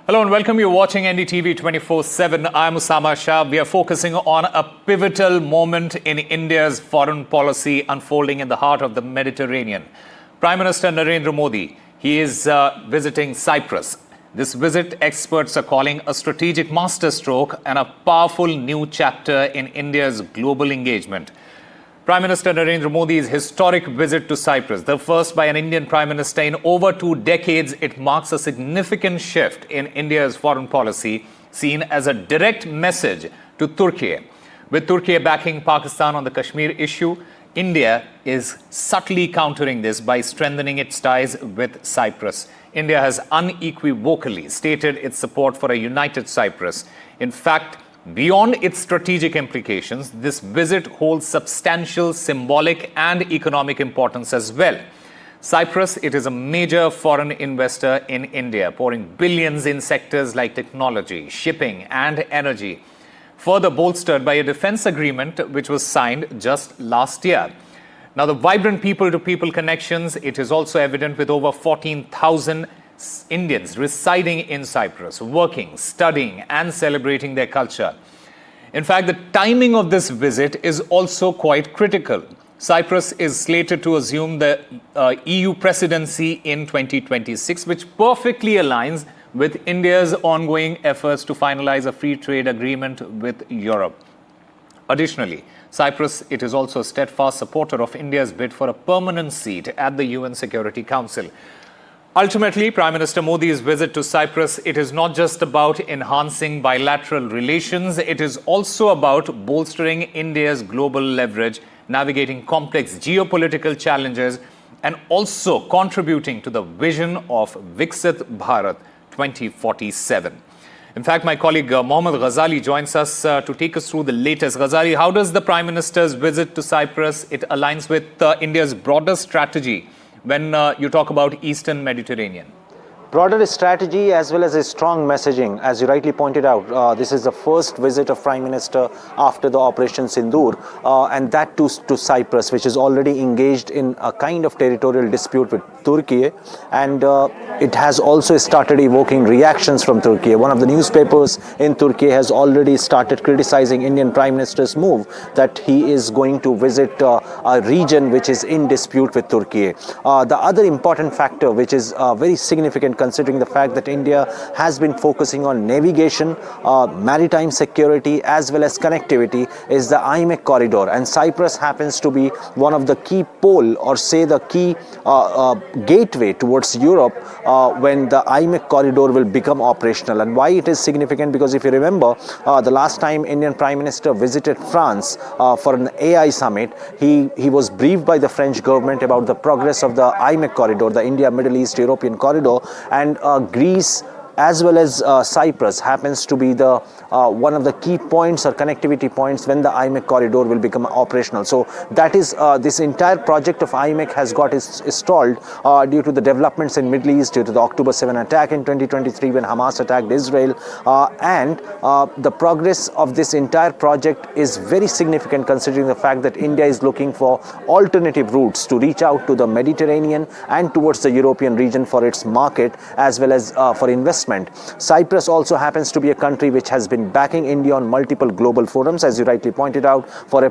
Hello and welcome. You're watching NDTV 24/7. I'm Usama Shah. We are focusing on a pivotal moment in India's foreign policy unfolding in the heart of the Mediterranean. Prime Minister Narendra Modi, he is visiting Cyprus. This visit, experts are calling a strategic masterstroke and a powerful new chapter in India's global engagement. Prime Minister Narendra Modi's historic visit to Cyprus, the first by an Indian Prime Minister in over 2 decades, it marks a significant shift in India's foreign policy, seen as a direct message to Turkey. With Turkey backing Pakistan on the Kashmir issue, India is subtly countering this by strengthening its ties with Cyprus. India has unequivocally stated its support for a united Cyprus. In fact, beyond its strategic implications, this visit holds substantial symbolic and economic importance as well. Cyprus, it is a major foreign investor in India, pouring billions in sectors like technology, shipping and energy, further bolstered by a defense agreement which was signed just last year. Now, the vibrant people-to-people connections, it is also evident with over 14,000 Indians residing in Cyprus, working, studying and celebrating their culture. In fact, the timing of this visit is also quite critical. Cyprus is slated to assume the EU presidency in 2026, which perfectly aligns with India's ongoing efforts to finalize a free trade agreement with Europe. Additionally, Cyprus, it is also a steadfast supporter of India's bid for a permanent seat at the UN Security Council. Ultimately, Prime Minister Modi's visit to Cyprus, it is not just about enhancing bilateral relations, it is also about bolstering India's global leverage, navigating complex geopolitical challenges, and also contributing to the vision of Viksit Bharat 2047. In fact, my colleague Mohammad Ghazali joins us to take us through the latest. Ghazali, how does the Prime Minister's visit to Cyprus, it aligns with India's broader strategy when you talk about Eastern Mediterranean? Broader strategy as well as a strong messaging. As you rightly pointed out, this is the first visit of Prime Minister after the Operation Sindoor, and that to Cyprus, which is already engaged in a kind of territorial dispute with Turkey, and it has also started evoking reactions from Turkey. One of the newspapers in Turkey has already started criticizing Indian Prime Minister's move that he is going to visit a region which is in dispute with Turkey. The other important factor, which is very significant considering the fact that India has been focusing on navigation, maritime security as well as connectivity, is the IMEC corridor, and Cyprus happens to be one of the key pole, or say the key gateway towards Europe when the IMEC corridor will become operational. And why it is significant? Because if you remember, the last time Indian Prime Minister visited France for an AI summit, he was briefed by the French government about the progress of the IMEC corridor, the India Middle East European corridor, and Greece as well as Cyprus happens to be the one of the key points or connectivity points when the IMEC corridor will become operational. So that is this entire project of IMEC has got stalled due to the developments in Middle East, due to the October 7 attack in 2023 when Hamas attacked Israel, and the progress of this entire project is very significant considering the fact that India is looking for alternative routes to reach out to the Mediterranean and towards the European region for its market as well as for investment. Cyprus also happens to be a country which has been backing India on multiple global forums, as you rightly pointed out, for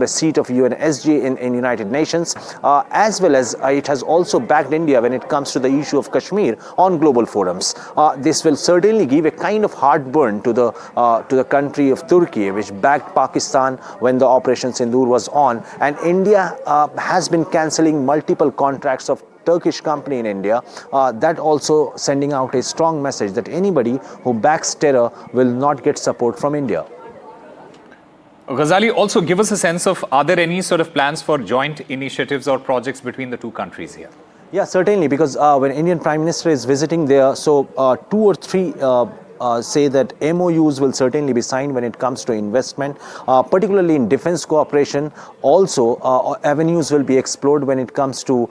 a seat of UNSG in United Nations, as well as it has also backed India when it comes to the issue of Kashmir on global forums. This will certainly give a kind of heartburn to the country of Turkey, which backed Pakistan when the Operation Sindoor was on, and India has been cancelling multiple contracts of Turkish company in India, that also sending out a strong message that anybody who backs terror will not get support from India. Ghazali, also give us a sense of, are there any sort of plans for joint initiatives or projects between the two countries here? Yeah, certainly, because when Indian Prime Minister is visiting there, so 2 or 3 say that MOUs will certainly be signed when it comes to investment, particularly in defense cooperation. Also, avenues will be explored when it comes to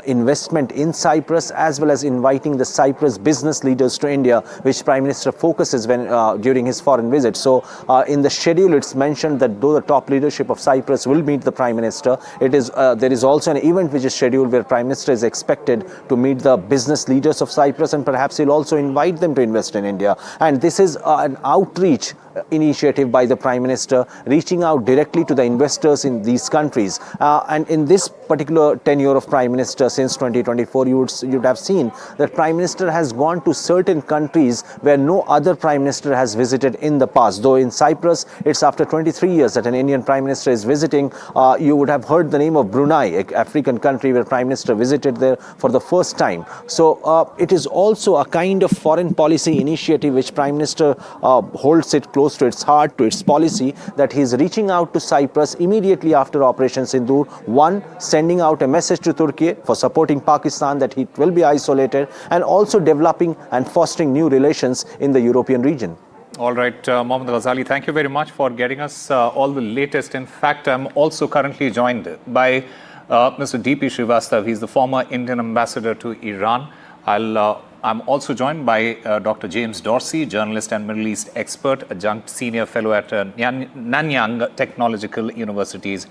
investment in Cyprus, as well as inviting the Cyprus business leaders to India, which Prime Minister focuses when during his foreign visit. So, in the schedule, it's mentioned that though the top leadership of Cyprus will meet the Prime Minister, there is also an event which is scheduled where Prime Minister is expected to meet the business leaders of Cyprus, and perhaps he'll also invite them to invest in India. And this is an outreach initiative by the Prime Minister, reaching out directly to the investors in these countries. And in this particular tenure of Prime Minister since 2024, you'd have seen that Prime Minister has gone to certain countries where no other Prime Minister has visited in the past. Though in Cyprus, it's after 23 years that an Indian Prime Minister is visiting. You would have heard the name of Brunei, an African country where Prime Minister visited there for the first time. So it is also a kind of foreign policy initiative which Prime Minister holds it close to its heart, to its policy, that he is reaching out to Cyprus immediately after Operation Sindoor. One, sending out a message to Turkey for supporting Pakistan that it will be isolated, and also developing and fostering new relations in the European region. All right, Mohammad Ghazali, thank you very much for getting us all the latest. In fact, I'm also currently joined by Mr. D.P. Srivastav. He's the former Indian ambassador to Iran. I'm also joined by Dr. James Dorsey, journalist and Middle East expert, adjunct senior fellow at Nanyang Technological Universities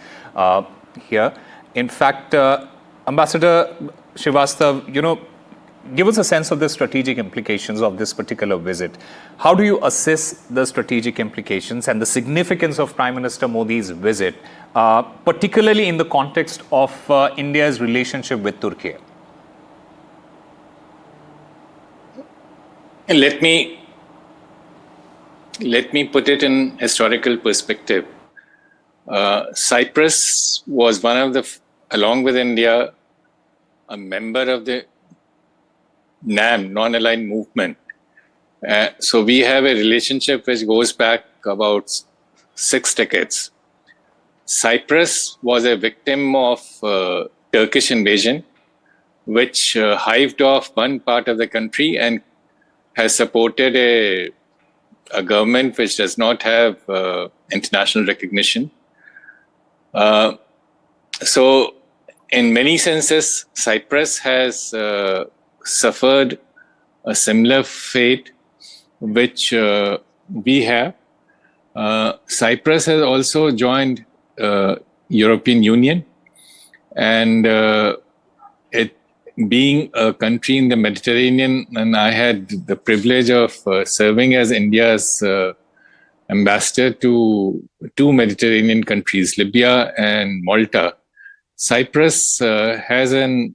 here. In fact, Ambassador Srivastav, give us a sense of the strategic implications of this particular visit. How do you assess the strategic implications and the significance of Prime Minister Modi's visit, particularly in the context of India's relationship with Turkey? Let me put it in historical perspective. Cyprus was one of the, along with India, a member of the NAM, non-aligned movement. So we have a relationship which goes back about 6 decades. Cyprus was a victim of Turkish invasion, which hived off one part of the country and has supported a government which does not have international recognition. So in many senses, Cyprus has suffered a similar fate which we have. Cyprus has also joined European Union, and it being a country in the Mediterranean, and I had the privilege of serving as India's ambassador to 2 Mediterranean countries, Libya and Malta. Cyprus has a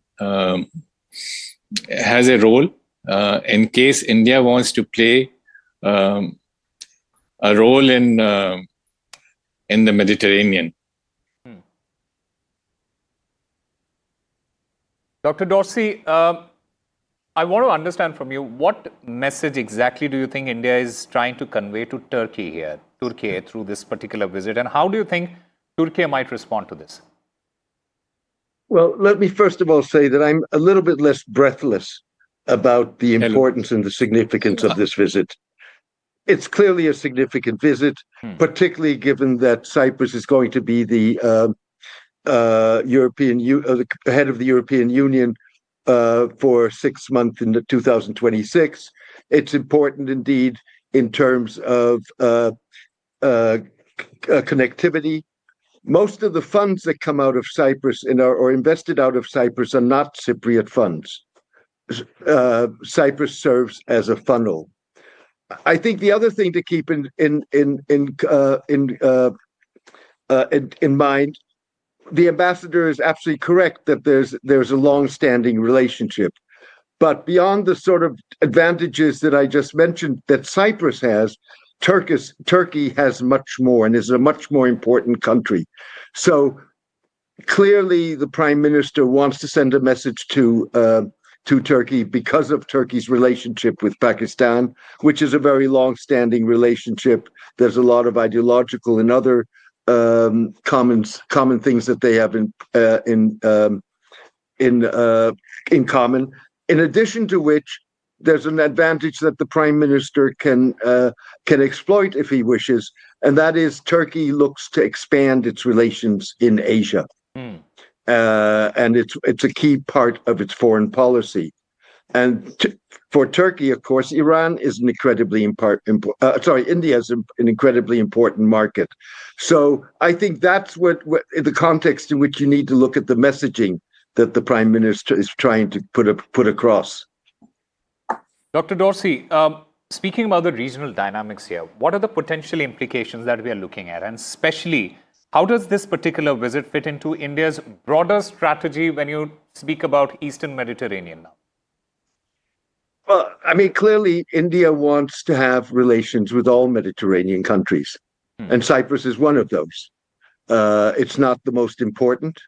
role in case India wants to play a role in the Mediterranean. Dr. Dorsey, I want to understand from you, what message exactly do you think India is trying to convey to Turkey through this particular visit, and how do you think Turkey might respond to this? Well, let me first of all say that I'm a little bit less breathless about the importance and the significance of this visit. It's clearly a significant visit, particularly given that Cyprus is going to be the head of the European Union for 6 months in 2026. It's important indeed in terms of connectivity. Most of the funds that come out of Cyprus or invested out of Cyprus are not Cypriot funds. Cyprus serves as a funnel. I think the other thing to keep in mind, the ambassador is absolutely correct that there's a long-standing relationship, but beyond the sort of advantages that I just mentioned that Cyprus has, Turkey has much more and is a much more important country. So clearly, the Prime Minister wants to send a message to Turkey because of Turkey's relationship with Pakistan, which is a very long-standing relationship. There's a lot of ideological and other common things that they have in common. In addition to which, there's an advantage that the prime minister can exploit if he wishes, and that is Turkey looks to expand its relations in Asia, and it's a key part of its foreign policy. And for Turkey, of course, Iran is an incredibly India is an incredibly important market. So I think that's what the context in which you need to look at the messaging that the prime minister is trying to put across. Dr. Dorsey, speaking about the regional dynamics here, what are the potential implications that we are looking at? And especially, how does this particular visit fit into India's broader strategy when you speak about Eastern Mediterranean now? Well, I mean, clearly, India wants to have relations with all Mediterranean countries, and Cyprus is one of those. It's not the most important,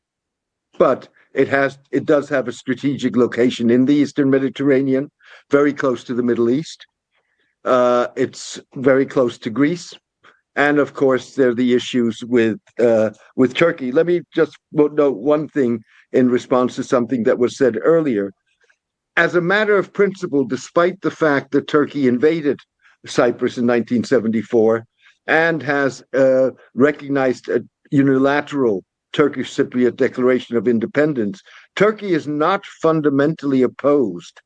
but it does have a strategic location in the Eastern Mediterranean, very close to the Middle East. It's very close to Greece, and of course, there are the issues with Turkey. Let me just note one thing in response to something that was said earlier. As a matter of principle, despite the fact that Turkey invaded Cyprus in 1974 and has recognized a unilateral Turkish Cypriot declaration of independence, Turkey is not fundamentally opposed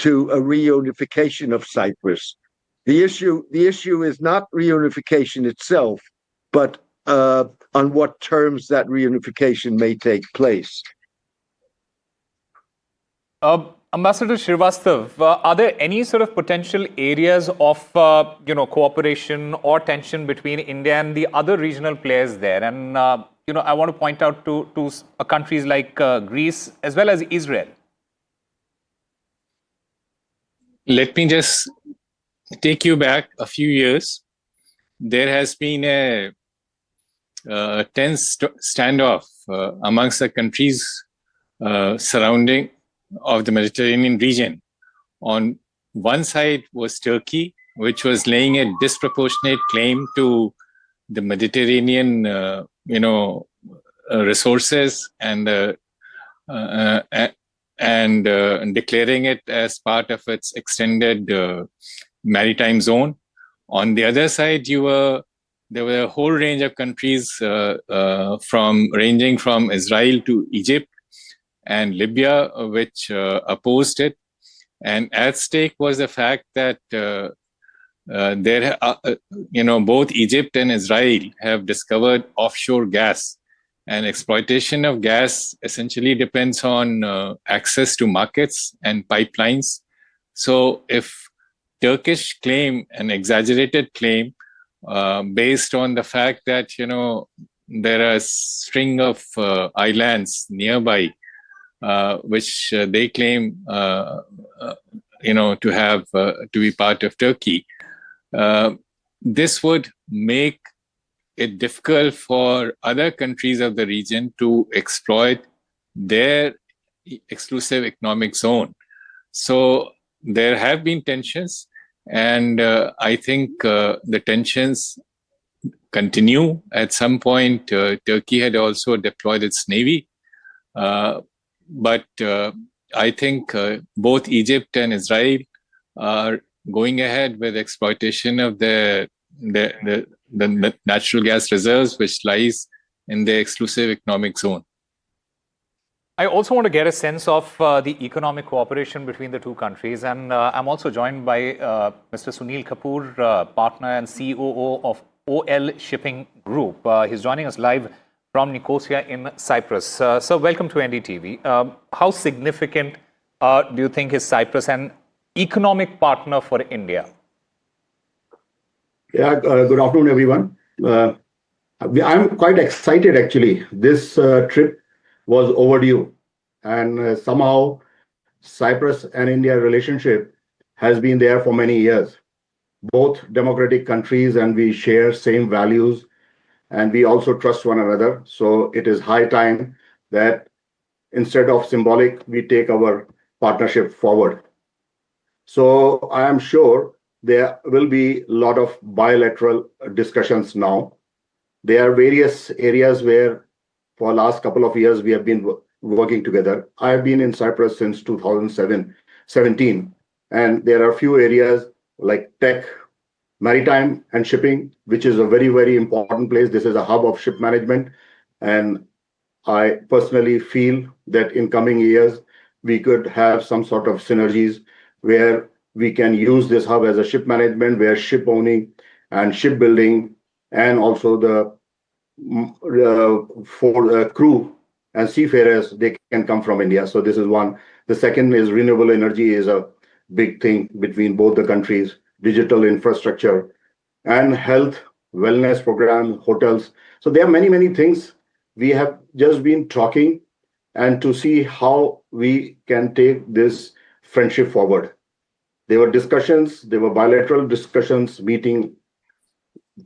to a reunification of Cyprus. The issue is not reunification itself, but on what terms that reunification may take place. Ambassador Srivastav, are there any sort of potential areas of cooperation or tension between India and the other regional players there? And I want to point out to countries like Greece as well as Israel. Let me just take you back a few years. There has been a tense standoff amongst the countries surrounding of the Mediterranean region. On one side was Turkey, which was laying a disproportionate claim to the Mediterranean, resources and declaring it as part of its extended maritime zone. On the other side, there were a whole range of countries ranging from Israel to Egypt and Libya, which opposed it. And at stake was the fact that both Egypt and Israel have discovered offshore gas, and exploitation of gas essentially depends on access to markets and pipelines. So if Turkish claim, an exaggerated claim, based on the fact that, there are a string of islands nearby, which they claim, to have to be part of Turkey. This would make it difficult for other countries of the region to exploit their exclusive economic zone. So there have been tensions, and I think the tensions continue. At some point, Turkey had also deployed its navy. But I think both Egypt and Israel are going ahead with exploitation of the natural gas reserves, which lies in the exclusive economic zone. I also want to get a sense of the economic cooperation between the two countries. And I'm also joined by Mr. Sunil Kapoor, partner and COO of OL Shipping Group. He's joining us live from Nicosia in Cyprus. So welcome to NDTV. How significant do you think is Cyprus an economic partner for India? Yeah, good afternoon, everyone. I'm quite excited, actually. This trip was overdue. And somehow, Cyprus and India relationship has been there for many years. Both democratic countries, and we share same values, and we also trust one another. So it is high time that instead of symbolic, we take our partnership forward. So I am sure there will be a lot of bilateral discussions now. There are various areas where for the last couple of years we have been working together. I have been in Cyprus since 2017, And there are a few areas like tech, maritime, and shipping, which is a very, very important place. This is a hub of ship management. And I personally feel that in coming years, we could have some sort of synergies where we can use this hub as a ship management, where ship owning and shipbuilding and also the for crew and seafarers, they can come from India. So this is one. The second is renewable energy is a big thing between both the countries, digital infrastructure and health, wellness program, hotels. So there are many, many things we have just been talking and to see how we can take this friendship forward. There were discussions, there were bilateral discussions, meeting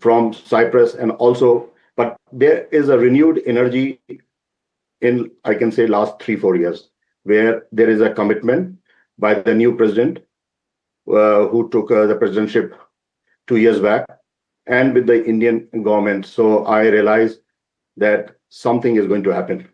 from Cyprus and also, but there is a renewed energy in, I can say, last 3-4 years, where there is a commitment by the new president who took the presidentship 2 years back and with the Indian government. So I realized that something is going to happen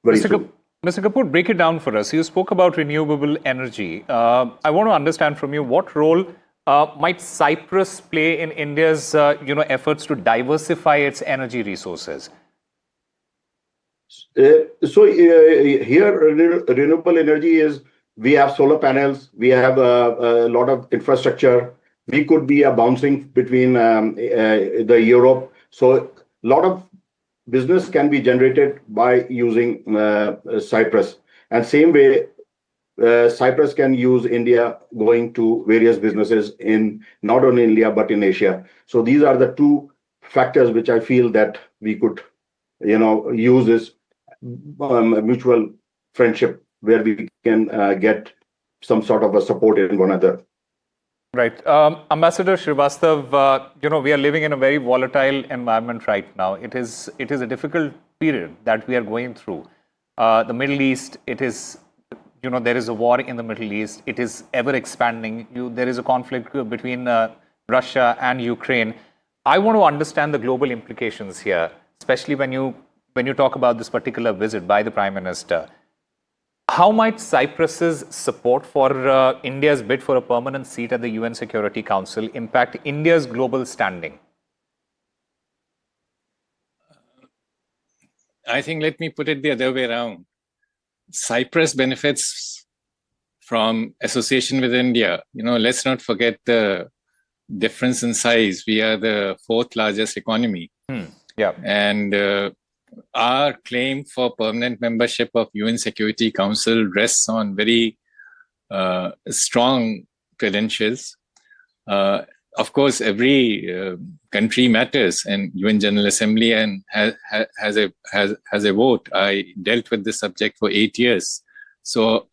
very soon. Mr. Kapoor, break it down for us. You spoke about renewable energy. I want to understand from you what role might Cyprus play in India's efforts to diversify its energy resources? Here, renewable energy is, we have solar panels, we have a lot of infrastructure. We could be a bouncing between the Europe. So a lot of business can be generated by using Cyprus. And same way, Cyprus can use India going to various businesses in not only India, but in Asia. So these are the two factors which I feel that we could, use this mutual friendship where we can get some sort of a support in one another. Right. Ambassador Srivastav, we are living in a very volatile environment right now. It is a difficult period that we are going through. The Middle East, it is, there is a war in the Middle East. It is ever expanding. There is a conflict between Russia and Ukraine. I want to understand the global implications here, especially when you talk about this particular visit by the Prime Minister. How might Cyprus's support for India's bid for a permanent seat at the UN Security Council impact India's global standing? I think let me put it the other way around. Cyprus benefits from association with India. Let's not forget the difference in size. We are the 4th largest economy. Yeah. And our claim for permanent membership of UN Security Council rests on very strong credentials. Of course, every country matters, and UN General Assembly and has a vote. I dealt with this subject for 8 years, so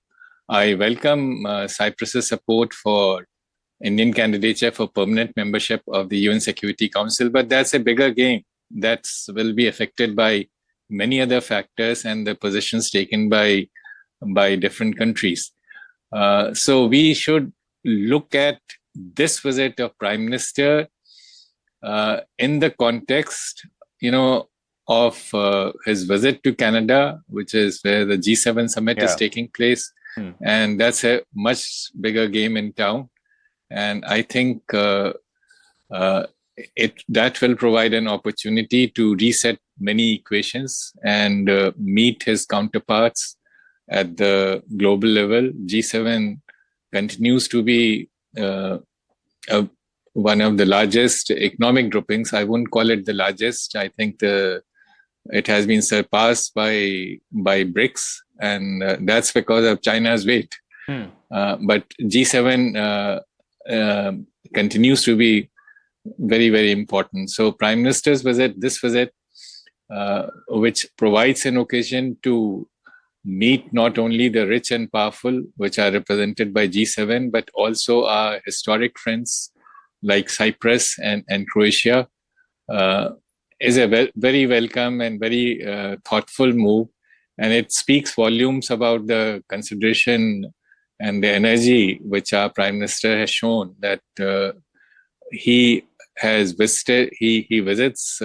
I welcome Cyprus's support for Indian candidature for permanent membership of the UN Security Council. But that's a bigger game. That will be affected by many other factors and the positions taken by different countries. So we should look at this visit of Prime Minister in the context, of his visit to Canada, which is where the G7 summit is taking place. And that's a much bigger game in town. And I think that will provide an opportunity to reset many equations and meet his counterparts at the global level. G7 continues to be one of the largest economic groupings. I wouldn't call it the largest. I think it has been surpassed by BRICS, and that's because of China's weight. But G7 continues to be very, very important. So Prime Minister's visit, this visit, which provides an occasion to meet not only the rich and powerful, which are represented by G7, but also our historic friends like Cyprus and Croatia, is a very welcome and very thoughtful move. And it speaks volumes about the consideration and the energy which our Prime Minister has shown, that he has visited, he visits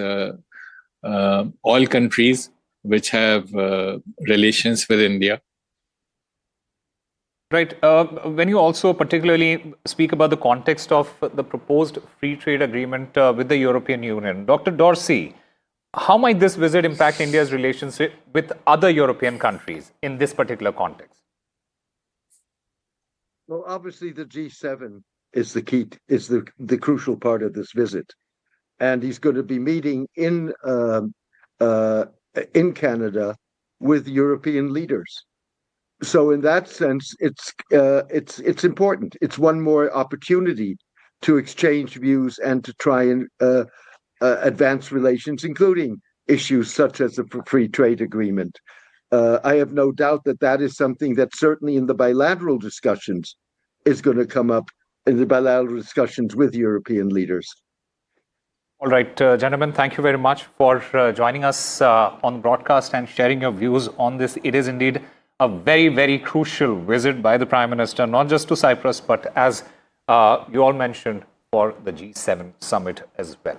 all countries which have relations with India. Right. When you also particularly speak about the context of the proposed free trade agreement with the European Union, Dr. Dorsey, how might this visit impact India's relationship with other European countries in this particular context? Well, obviously, the G7 is the key, is the crucial part of this visit, and he's going to be meeting in Canada with European leaders. So, in that sense, it's important. It's one more opportunity to exchange views and to try and advance relations, including issues such as the free trade agreement. I have no doubt that that is something that certainly in the bilateral discussions is going to come up in the bilateral discussions with European leaders. All right, gentlemen, thank you very much for joining us on the broadcast and sharing your views on this. It is indeed a very, very crucial visit by the Prime Minister, not just to Cyprus, but as you all mentioned, for the G7 summit as well.